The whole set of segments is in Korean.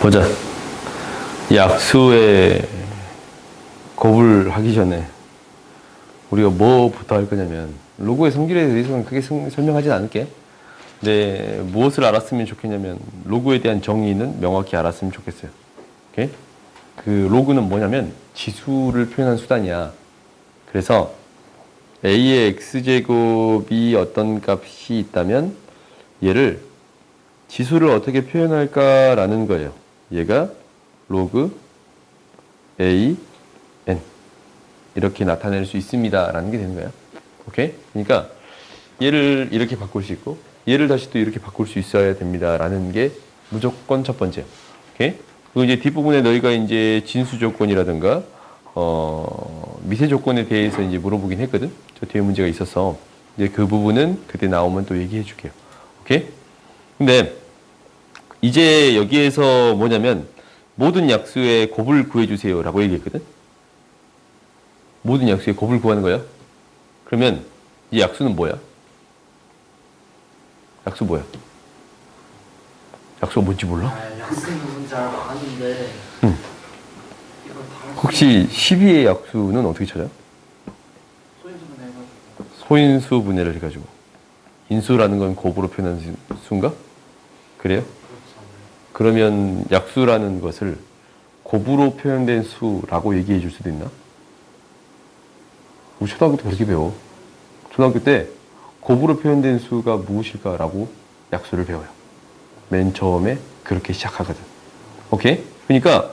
보자. 약수에 곱을 하기 전에 우리가 뭐부터 할 거냐면, 로그의 성질에 대해서는 크게 설명하진 않을게. 근데 무엇을 알았으면 좋겠냐면, 로그에 대한 정의는 명확히 알았으면 좋겠어요. 오케이? 그 로그는 뭐냐면 지수를 표현한 수단이야. 그래서 a의 x제곱이 어떤 값이 있다면 얘를 지수를 어떻게 표현할까라는 거예요. 얘가 로그 a n 이렇게 나타낼 수 있습니다 라는 게 되는 거야. 오케이? 그러니까 얘를 이렇게 바꿀 수 있고 얘를 다시 또 이렇게 바꿀 수 있어야 됩니다 라는 게 무조건 첫 번째. 오케이? 그리고 이제 뒷부분에 너희가 이제 진수 조건이라든가 미세 조건에 대해서 이제 물어보긴 했거든. 저 뒤에 문제가 있어서 이제 그 부분은 그때 나오면 또 얘기해 줄게요. 오케이? 근데 이제 여기에서 뭐냐면 모든 약수의 곱을 구해주세요 라고 얘기했거든. 모든 약수의 곱을 구하는 거야. 그러면 이 약수는 뭐야? 약수 뭐야? 약수가 뭔지 몰라? 약수는 잘 아는데. 응. 혹시 12의 약수는 어떻게 찾아? 소인수분 해가지고. 소인수 분해를 해가지고. 인수라는 건 곱으로 표현하는 수인가? 그래요? 그러면 약수라는 것을 곱으로 표현된 수라고 얘기해 줄 수도 있나? 우리 초등학교 때 그렇게 배워. 초등학교 때 곱으로 표현된 수가 무엇일까라고 약수를 배워요. 맨 처음에 그렇게 시작하거든. 오케이? 그러니까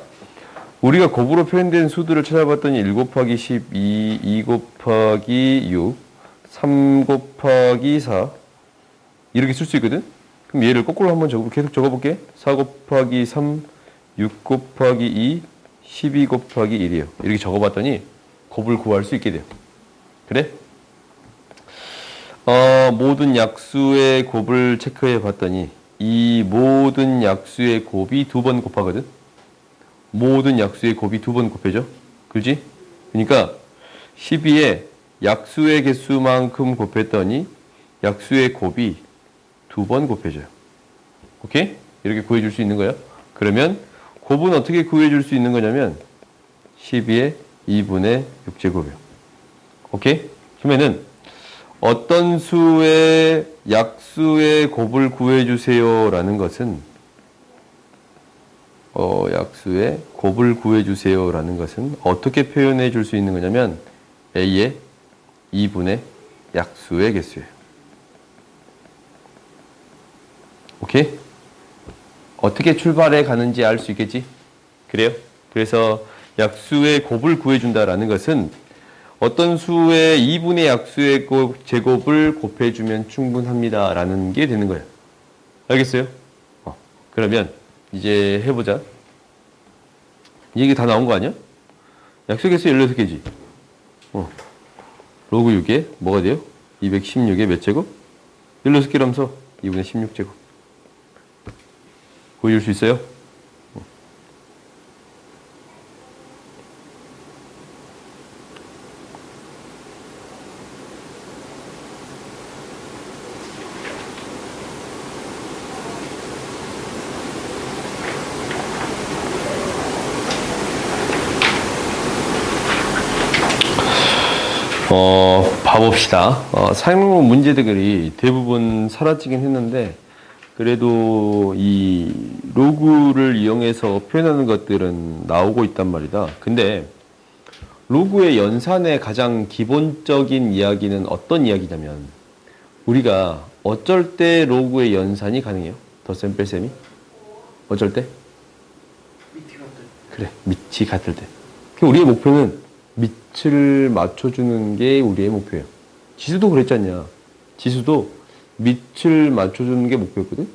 우리가 곱으로 표현된 수들을 찾아봤더니 1 곱하기 12, 2 곱하기 6, 3 곱하기 4 이렇게 쓸 수 있거든? 그럼 얘를 거꾸로 한번 계속 적어볼게. 4 곱하기 3, 6 곱하기 2, 12 곱하기 1이에요. 이렇게 적어봤더니 곱을 구할 수 있게 돼요. 그래? 모든 약수의 곱을 체크해 봤더니 이 모든 약수의 곱이 2번 곱하거든? 모든 약수의 곱이 2번 곱해져. 그지? 그러니까 12에 약수의 개수만큼 곱했더니 약수의 곱이 2번 곱해져요. 오케이? 이렇게 구해줄 수 있는 거야. 그러면 곱은 어떻게 구해줄 수 있는 거냐면 12의 2분의 6제곱이에요. 오케이? 그러면은 어떤 수의 약수의 곱을 구해주세요 라는 것은 약수의 곱을 구해주세요 라는 것은 어떻게 표현해 줄 수 있는 거냐면 a의 2분의 약수의 개수예요. 오케이? 어떻게 출발해 가는지 알 수 있겠지? 그래요? 그래서 약수의 곱을 구해준다라는 것은 어떤 수의 2분의 약수의 제곱을 곱해주면 충분합니다 라는 게 되는 거예요. 알겠어요? 그러면 이제 해보자. 이게 다 나온 거 아니야? 약수의 개수 16개지? 로그 6에 뭐가 돼요? 216에 몇 제곱? 16개라면서 2분의 16제곱. 구해줄 수 있어요? 봐봅시다. 사용문 문제들이 대부분 사라지긴 했는데, 그래도 이 로그를 이용해서 표현하는 것들은 나오고 있단 말이다. 근데 로그의 연산의 가장 기본적인 이야기는 어떤 이야기냐면, 우리가 어쩔 때 로그의 연산이 가능해요? 덧셈 뺄셈이? 어쩔 때? 밑이 같은. 그래, 밑이 같을 때. 우리의 목표는 밑을 맞춰주는 게 우리의 목표예요. 지수도 그랬잖냐. 지수도 밑을 맞춰주는 게 목표였거든.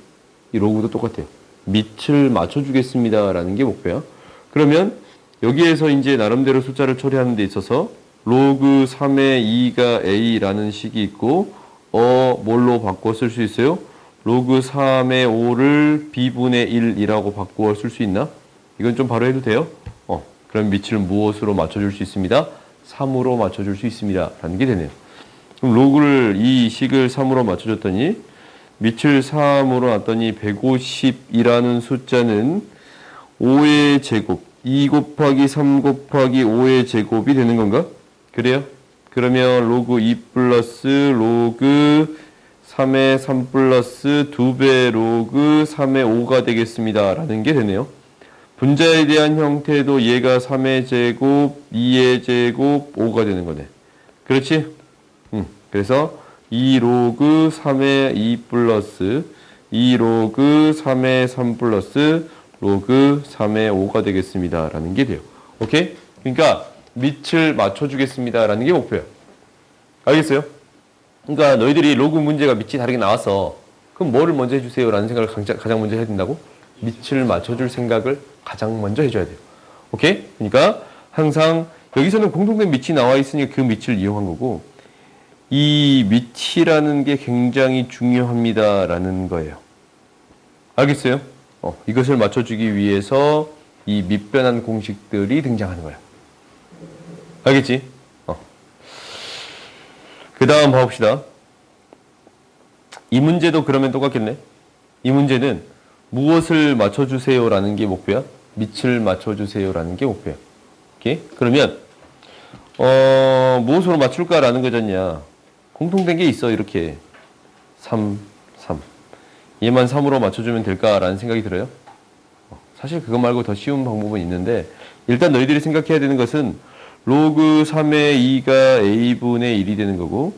이 로그도 똑같아요. 밑을 맞춰주겠습니다 라는 게 목표야. 그러면 여기에서 이제 나름대로 숫자를 처리하는 데 있어서 로그 3의 2가 a라는 식이 있고 뭘로 바꿔 쓸 수 있어요? 로그 3의 5를 b분의 1이라고 바꾸어 쓸 수 있나? 이건 좀 바로 해도 돼요? 그럼 밑을 무엇으로 맞춰줄 수 있습니다? 3으로 맞춰줄 수 있습니다 라는 게 되네요. 그럼 로그를 이 식을 3으로 맞춰줬더니 밑을 3으로 놨더니 150이라는 숫자는 5의 제곱 2 곱하기 3 곱하기 5의 제곱이 되는 건가? 그래요? 그러면 로그 2 플러스 로그 3의 3 플러스 2배 로그 3의 5가 되겠습니다. 라는 게 되네요. 분자에 대한 형태도 얘가 3의 제곱, 2의 제곱, 5가 되는 거네. 그렇지? 그래서 2 로그 3의 2 플러스 2 로그 3의 3 플러스 로그 3의 5가 되겠습니다. 라는 게 돼요. 오케이? 그러니까 밑을 맞춰주겠습니다. 라는 게 목표야. 알겠어요? 그러니까 너희들이 로그 문제가 밑이 다르게 나왔어. 그럼 뭐를 먼저 해주세요? 라는 생각을 가장 먼저 해야 된다고? 밑을 맞춰줄 생각을 가장 먼저 해줘야 돼요. 오케이? 그러니까 항상 여기서는 공통된 밑이 나와 있으니까 그 밑을 이용한 거고 이 밑이라는 게 굉장히 중요합니다. 라는 거예요. 알겠어요? 이것을 맞춰주기 위해서 이 밑변환 공식들이 등장하는 거야. 알겠지? 그 다음 봐봅시다. 이 문제도 그러면 똑같겠네. 이 문제는 무엇을 맞춰주세요 라는 게 목표야. 밑을 맞춰주세요 라는 게 목표야. 오케이? 그러면 무엇으로 맞출까 라는 거잖냐. 공통된 게 있어. 이렇게 3, 3 얘만 3으로 맞춰주면 될까라는 생각이 들어요. 사실 그거 말고 더 쉬운 방법은 있는데 일단 너희들이 생각해야 되는 것은 로그 3의 2가 a분의 1이 되는 거고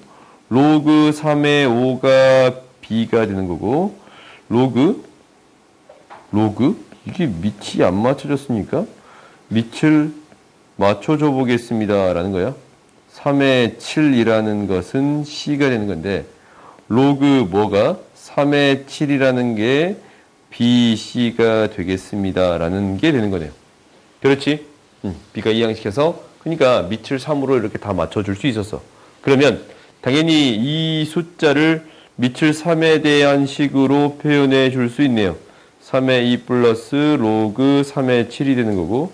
로그 3의 5가 b가 되는 거고 로그 이게 밑이 안 맞춰졌으니까 밑을 맞춰줘 보겠습니다 라는 거야. 3의 7이라는 것은 c가 되는 건데 로그 뭐가 3의 7이라는 게 BC가 되겠습니다. 라는 게 되는 거네요. 그렇지? B가 이항시켜서 그러니까 밑을 3으로 이렇게 다 맞춰줄 수 있었어. 그러면 당연히 이 숫자를 밑을 3에 대한 식으로 표현해 줄 수 있네요. 3의 2 플러스 로그 3의 7이 되는 거고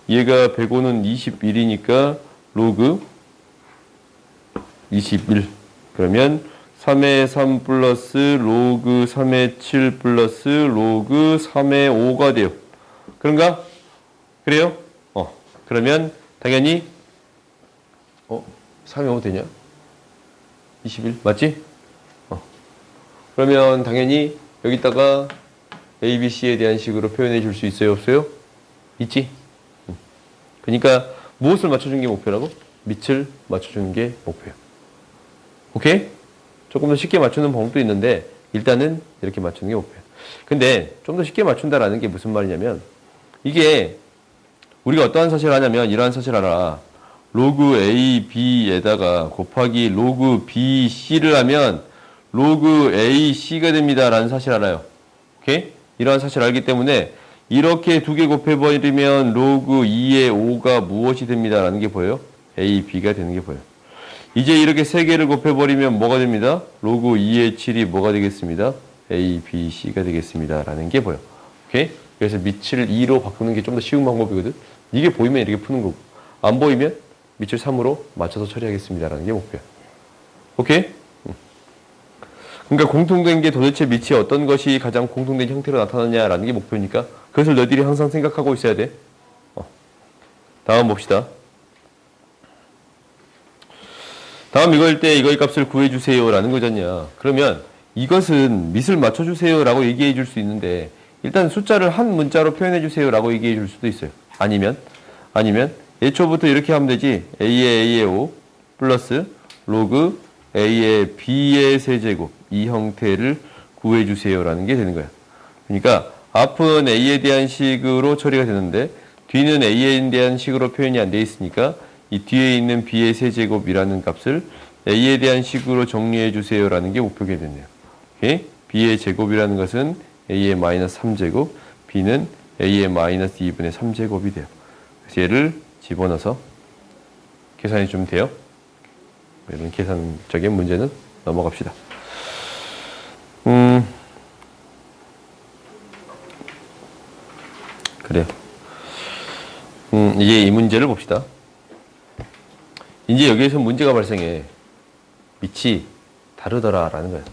얘가 105는 21이니까 로그 21 그러면 3의 3 플러스 로그 3의 7 플러스 로그 3의 5가 돼요. 그런가? 그래요? 그러면 당연히 3의 5 되냐? 21 맞지? 그러면 당연히 여기다가 A, B, C에 대한 식으로 표현해 줄 수 있어요? 없어요? 있지? 그러니까 무엇을 맞춰주는 게 목표라고? 밑을 맞춰주는 게 목표야. 오케이? 조금 더 쉽게 맞추는 방법도 있는데 일단은 이렇게 맞추는 게 목표야. 근데 좀 더 쉽게 맞춘다라는 게 무슨 말이냐면 이게 우리가 어떠한 사실을 하냐면 이러한 사실을 알아. 로그 A, B에다가 곱하기 로그 B, C를 하면 로그 A, C가 됩니다. 라는 사실 알아요. 오케이? 이러한 사실 알기 때문에 이렇게 두 개 곱해버리면 로그 2의 5가 무엇이 됩니다. 라는 게 보여요? A, B가 되는 게 보여요. 이제 이렇게 세 개를 곱해버리면 뭐가 됩니다? 로그 2의 7이 뭐가 되겠습니다? A, B, C가 되겠습니다. 라는 게 보여. 오케이? 그래서 밑을 2로 바꾸는 게 좀 더 쉬운 방법이거든. 이게 보이면 이렇게 푸는 거고 안 보이면 밑을 3으로 맞춰서 처리하겠습니다. 라는 게 목표야. 오케이? 그러니까 공통된 게 도대체 밑이 어떤 것이 가장 공통된 형태로 나타나냐라는 게 목표니까 그것을 너희들이 항상 생각하고 있어야 돼. 다음 봅시다. 다음 이거일 때 이거의 값을 구해주세요 라는 거잖냐. 그러면 이것은 밑을 맞춰주세요 라고 얘기해 줄 수 있는데 일단 숫자를 한 문자로 표현해 주세요 라고 얘기해 줄 수도 있어요. 아니면 애초부터 이렇게 하면 되지. A의 5 플러스 로그 A의 B의 세제곱 이 형태를 구해주세요 라는 게 되는 거야. 그러니까 앞은 A에 대한 식으로 처리가 되는데 뒤는 A에 대한 식으로 표현이 안 돼 있으니까 이 뒤에 있는 B의 세제곱이라는 값을 A에 대한 식으로 정리해 주세요 라는 게 목표가 됐네요. 오케이? B의 제곱이라는 것은 A의 마이너스 3제곱, B는 A의 마이너스 2분의 3제곱이 돼요. 그래서 얘를 집어넣어서 계산해 주면 돼요. 이런 계산적인 문제는 넘어갑시다. 그래요. 이제 이 문제를 봅시다. 이제 여기에서 문제가 발생해. 밑이 다르더라 라는 거야.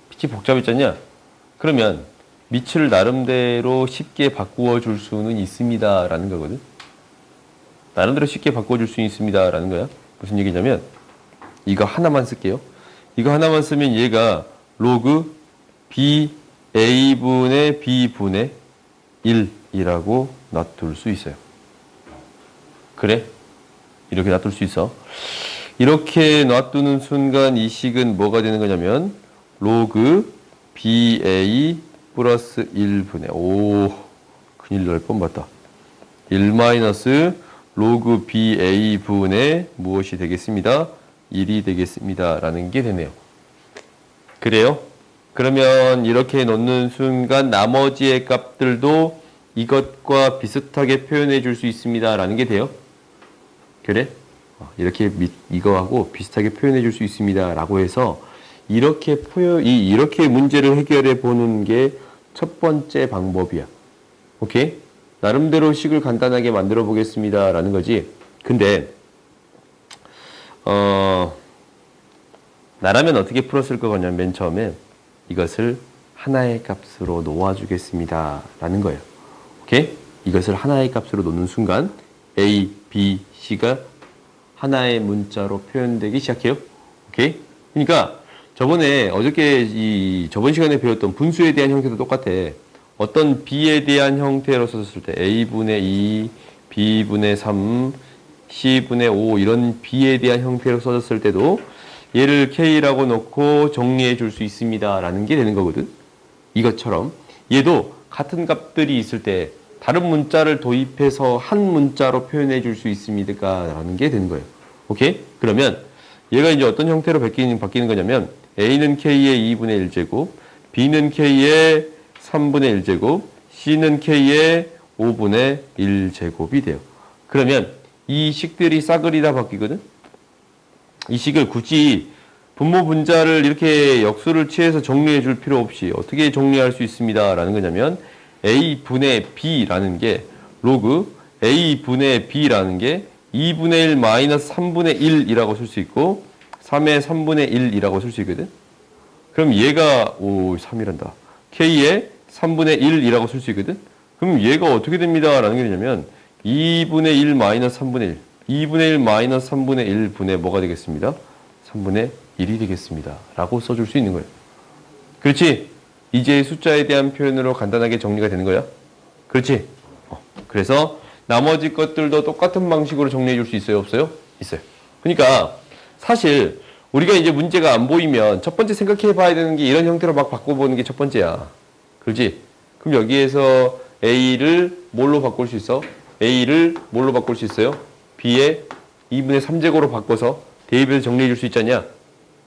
밑이 복잡했잖냐? 그러면 밑을 나름대로 쉽게 바꾸어 줄 수는 있습니다. 라는 거거든. 나름대로 쉽게 바꾸어 줄 수 있습니다. 라는 거야. 무슨 얘기냐면, 이거 하나만 쓸게요. 이거 하나만 쓰면 얘가 로그 BA분의 B분의 1이라고 놔둘 수 있어요. 그래? 이렇게 놔둘 수 있어. 이렇게 놔두는 순간 이 식은 뭐가 되는 거냐면 로그 BA 플러스 1분의 오 큰일 날 뻔봤다. 1 마이너스 로그 BA분의 무엇이 되겠습니다? 1이 되겠습니다. 라는 게 되네요. 그래요? 그러면 이렇게 놓는 순간 나머지의 값들도 이것과 비슷하게 표현해 줄 수 있습니다. 라는 게 돼요. 그래? 이렇게 이거하고 비슷하게 표현해 줄 수 있습니다. 라고 해서 이렇게 이렇게 문제를 해결해 보는 게 첫 번째 방법이야. 오케이? 나름대로 식을 간단하게 만들어 보겠습니다. 라는 거지. 근데, 나라면 어떻게 풀었을 거냐면 맨 처음에 이것을 하나의 값으로 놓아주겠습니다. 라는 거예요. 오케이? 이것을 하나의 값으로 놓는 순간 A, B, C가 하나의 문자로 표현되기 시작해요. 오케이? 그러니까 저번 시간에 배웠던 분수에 대한 형태도 똑같아. 어떤 B에 대한 형태로 썼을 때 A분의 2, B분의 3, C분의 5 이런 B에 대한 형태로 써졌을 때도 얘를 K라고 놓고 정리해 줄 수 있습니다. 라는 게 되는 거거든. 이것처럼 얘도 같은 값들이 있을 때 다른 문자를 도입해서 한 문자로 표현해 줄 수 있습니까? 라는 게 되는 거예요. 오케이? 그러면 얘가 이제 어떤 형태로 바뀌는 거냐면 A는 K의 2분의 1제곱, B는 K의 3분의 1제곱, C는 K의 5분의 1제곱이 돼요. 그러면 이 식들이 싸그리 다 바뀌거든? 이 식을 굳이 분모 분자를 이렇게 역수를 취해서 정리해 줄 필요 없이 어떻게 정리할 수 있습니다. 라는 거냐면 A분의 B라는 게 로그 A분의 B라는 게 2분의 1 마이너스 3분의 1이라고 쓸 수 있고 3의 3분의 1이라고 쓸 수 있거든. 그럼 얘가 3이란다. K의 3분의 1이라고 쓸 수 있거든. 그럼 얘가 어떻게 됩니다. 라는 게 되냐면 2분의 1 마이너스 3분의 1 2분의 1 마이너스 3분의 1분의 뭐가 되겠습니다. 3분의 1이 되겠습니다. 라고 써줄 수 있는 거예요. 그렇지? 이제 숫자에 대한 표현으로 간단하게 정리가 되는 거야. 그렇지? 그래서 나머지 것들도 똑같은 방식으로 정리해 줄 수 있어요? 없어요? 있어요. 그러니까 사실 우리가 이제 문제가 안 보이면 첫 번째 생각해 봐야 되는 게 이런 형태로 막 바꿔보는 게 첫 번째야. 그렇지? 그럼 여기에서 A를 뭘로 바꿀 수 있어? A를 뭘로 바꿀 수 있어요? B의 2분의 3제곱으로 바꿔서 대입해서 정리해 줄 수 있잖냐?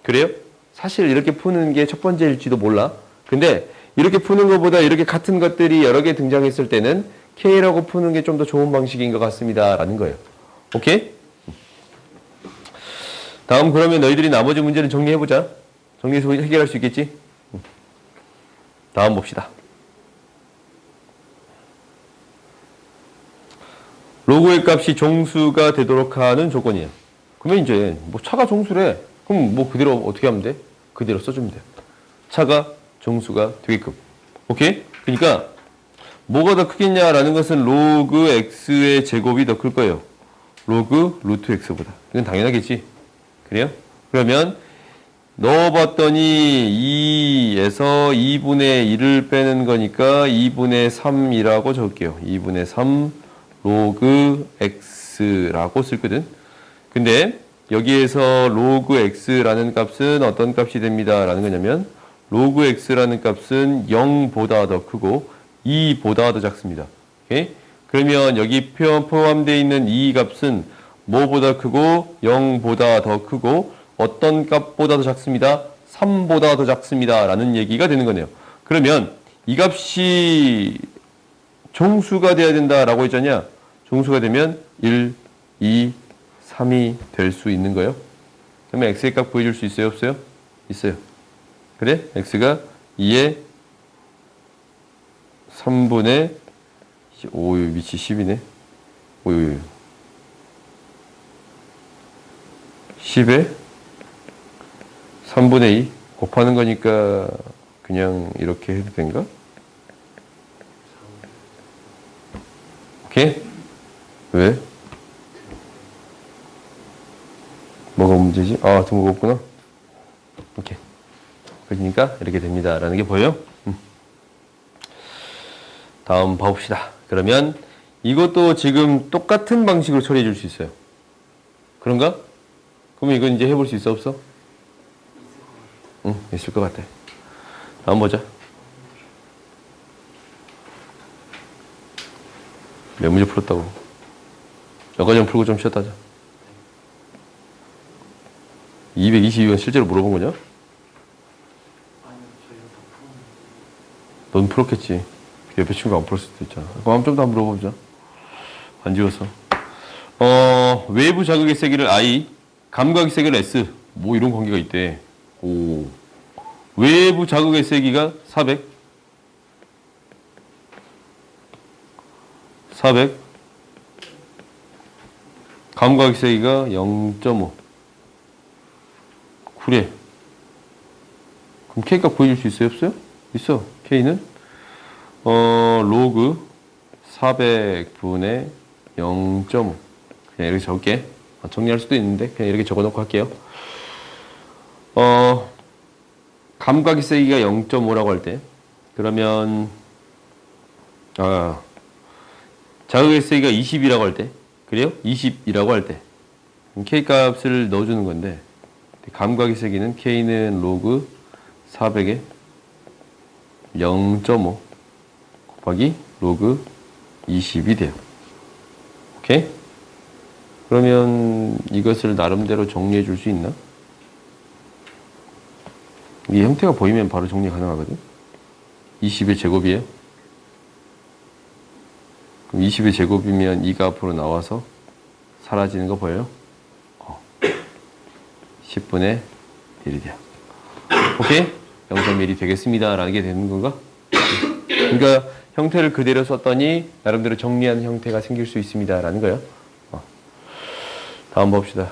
그래요? 사실 이렇게 푸는 게 첫 번째일지도 몰라. 근데 이렇게 푸는 것보다 이렇게 같은 것들이 여러 개 등장했을 때는 K라고 푸는 게 좀 더 좋은 방식인 것 같습니다. 라는 거예요. 오케이? 다음 그러면 너희들이 나머지 문제를 정리해보자. 정리해서 해결할 수 있겠지? 다음 봅시다. 로그의 값이 종수가 되도록 하는 조건이에요. 그러면 이제 뭐 차가 종수래. 그럼 뭐 그대로 어떻게 하면 돼? 그대로 써주면 돼. 차가 종수가 되게끔. 오케이? 그러니까 뭐가 더 크겠냐라는 것은 로그 x의 제곱이 더 클 거예요. 로그 루트 x보다. 이건 당연하겠지. 그래요? 그러면 넣어봤더니 2에서 2분의 1을 빼는 거니까 2분의 3이라고 적을게요. 2분의 3 로그 x라고 쓸거든. 근데 여기에서 로그 x라는 값은 어떤 값이 됩니다. 라는 거냐면 로그 x라는 값은 0보다 더 크고 2보다 더 작습니다. 오케이? 그러면 여기 포함되어 있는 이 값은 뭐보다 크고 0보다 더 크고 어떤 값보다 더 작습니다. 3보다 더 작습니다. 라는 얘기가 되는 거네요. 그러면 이 값이 종수가 돼야 된다라고 했잖냐. 종수가 되면 1, 2, 3이 될 수 있는 거예요. 그러면 x의 값 구해줄 수 있어요? 없어요? 있어요. 그래? x가 2의 3분의 5, 미치 10이네. 10에 3분의 2 곱하는 거니까 그냥 이렇게 해도 된가? 오케이? 왜? 뭐가 문제지? 아, 등호가 없구나. 오케이. 그러니까 이렇게 됩니다. 라는 게 보여요? 다음 봐봅시다. 그러면 이것도 지금 똑같은 방식으로 처리해 줄 수 있어요. 그런가? 그러면 이건 이제 해볼 수 있어, 없어? 응, 있을 것 같아. 다음 보자. 몇 문제 풀었다고? 여기까지 풀고 좀 쉬었다 하자. 222번 실제로 물어본 거냐? 아니요, 저희가 다 푸는. 넌 풀었겠지. 옆에 친구가 안 풀었을 수도 있잖아. 그럼 좀 더 물어보자. 안 지웠어. 외부 자극의 세기를 I, 감각의 세기를 S. 뭐 이런 관계가 있대. 오. 외부 자극의 세기가 400. 400. 감각의 세기가 0.5. 그래. 그럼 K값 보여줄 수 있어요? 없어요? 있어. K는 로그 400분의 0.5. 그냥 이렇게 적을게. 정리할 수도 있는데 그냥 이렇게 적어놓고 할게요. 감각의 세기가 0.5라고 할 때, 그러면 자극의 세기가 20이라고 할 때, 그래요? 20이라고 할 때 K 값을 넣어주는 건데, 감각의 세기는 K는 로그 400에 0.5 곱하기 로그 20이 돼요. 오케이? 그러면 이것을 나름대로 정리해 줄 수 있나? 이 형태가 보이면 바로 정리 가능하거든? 20의 제곱이에요? 그럼 20의 제곱이면 2가 앞으로 나와서 사라지는 거 보여요? 10분의 1이 돼요. 오케이? 0.1이 되겠습니다. 라는 게 되는 건가? 그러니까 형태를 그대로 썼더니 나름대로 정리하는 형태가 생길 수 있습니다. 라는 거예요. 다음 봅시다.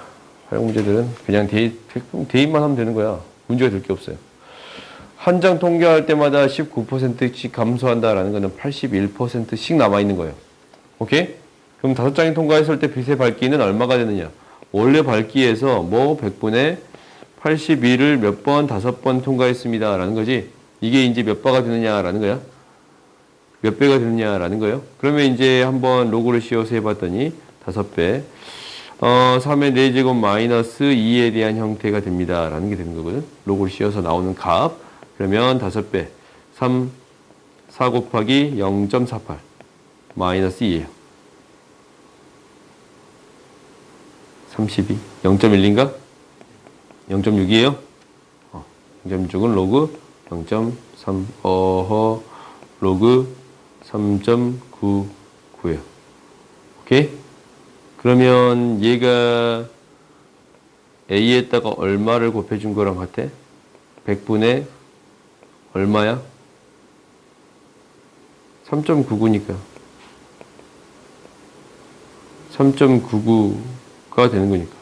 활용 문제들은 그냥 대입만 하면 되는 거야. 문제가 될 게 없어요. 한 장 통과할 때마다 19%씩 감소한다라는 거는 81%씩 남아있는 거예요. 오케이? 그럼 5장이 통과했을 때 빛의 밝기는 얼마가 되느냐? 원래 밝기에서 뭐 100분의 81을 몇 번, 5번 통과했습니다. 라는 거지. 이게 이제 몇 배가 되느냐라는 거야. 몇 배가 되느냐라는 거예요. 그러면 이제 한번 로그를 씌워서 해봤더니 5배. 3의 4제곱 마이너스 2에 대한 형태가 됩니다. 라는 게 되는 거거든. 로그를 씌워서 나오는 값. 그러면 5배. 4 곱하기 0.48. 마이너스 2예요. 32. 0.1인가? 0.6이에요? 0.6은 로그 0.3. 로그 3.99예요. 오케이? 그러면 얘가 A에다가 얼마를 곱해준 거랑 같아? 100분의 얼마야? 3.99니까 3.99가 되는 거니까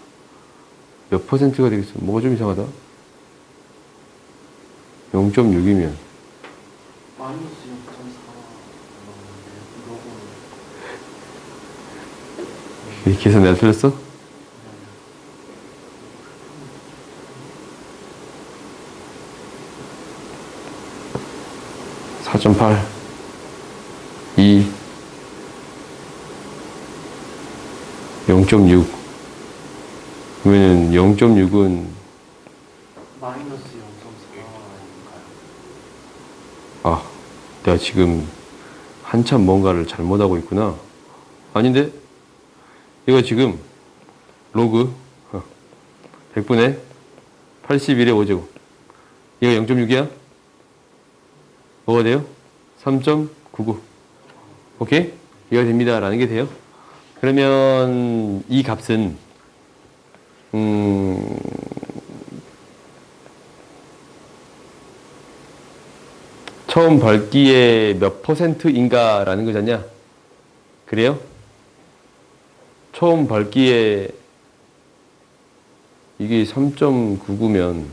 몇 퍼센트가 되겠어? 뭐가 좀 이상하다? 0.6이면 마이너스 0.4 로그. 이 계산 내가 틀렸어? 4.8 2 0.6 그러면 0.6은 마이너스 0.4 아닌가요? 내가 지금 한참 뭔가를 잘못하고 있구나. 아닌데? 이거 지금 로그 100분의 81의 5제곱 이거 0.6이야? 뭐가 돼요? 3.99 오케이? 이거 됩니다 라는 게 돼요. 그러면 이 값은 처음 밝기의 몇 퍼센트인가 라는 거잖냐? 그래요? 처음 밝기에 이게 3.99면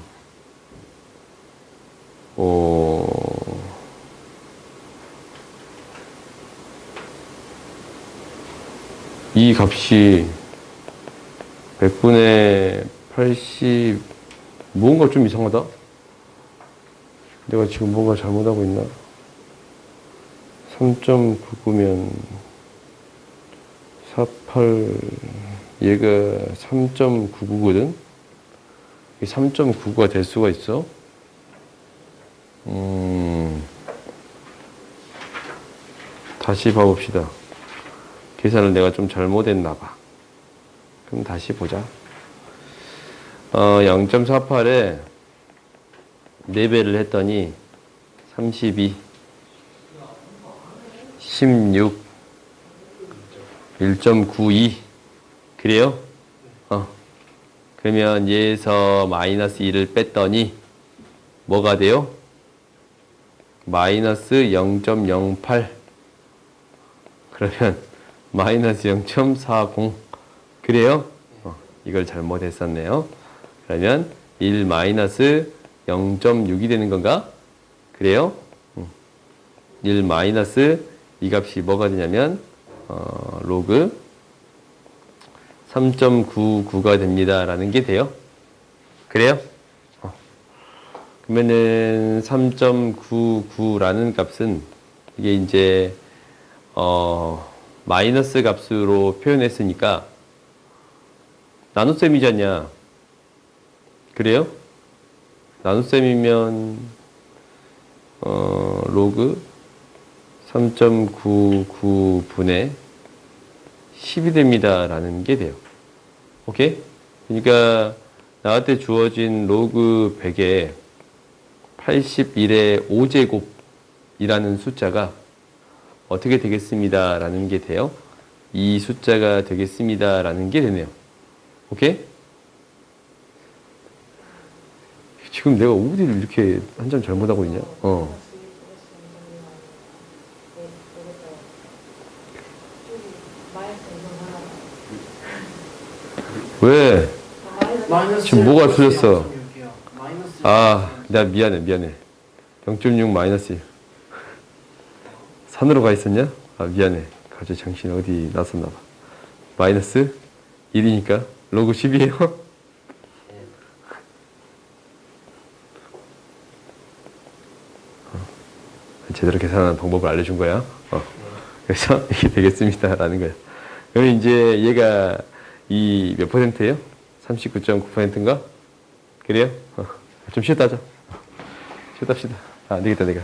이 값이 100분의 80, 뭔가 좀 이상하다? 내가 지금 뭔가 잘못하고 있나? 3.99면 48, 얘가 3.99거든? 3.99가 될 수가 있어? 다시 봐봅시다. 계산을 내가 좀 잘못했나 봐. 그럼 다시 보자. 0.48에 4배를 했더니 32, 16, 1.92. 그래요? 그러면 얘에서 마이너스 2를 뺐더니 뭐가 돼요? 마이너스 0.08. 그러면 마이너스 0.40. 그래요? 이걸 잘못했었네요. 그러면 1 마이너스 0.6이 되는 건가? 그래요? 1 마이너스 이 값이 뭐가 되냐면 로그 3.99가 됩니다 라는 게 돼요. 그래요? 그러면은 3.99라는 값은 이게 이제 마이너스 값으로 표현했으니까 나눗셈이지 않냐? 그래요? 나눗셈이면 로그 3.99분의 10이 됩니다 라는 게 돼요. 오케이? 그러니까 나한테 주어진 로그 100에 81의 5제곱이라는 숫자가 어떻게 되겠습니다 라는 게 돼요. 이 숫자가 되겠습니다 라는 게 되네요. 오케이? 지금 내가 어디를 이렇게 한 점 잘못하고 있냐? 왜? 지금 뭐가 틀렸어? 나 미안해. 0.6 마이너스 1. 산으로 가 있었냐? 미안해. 갑자기 정신이 어디 났었나 봐. 마이너스 1이니까 로그 10이에요? 제대로 계산하는 방법을 알려준 거야. 그래서 이게 되겠습니다 라는 거야. 그러면 이제 얘가 이 몇 퍼센트예요? 39.9%인가? 그래요? 좀 쉬었다 하자. 쉬었다 합시다. 안 되겠다 내가.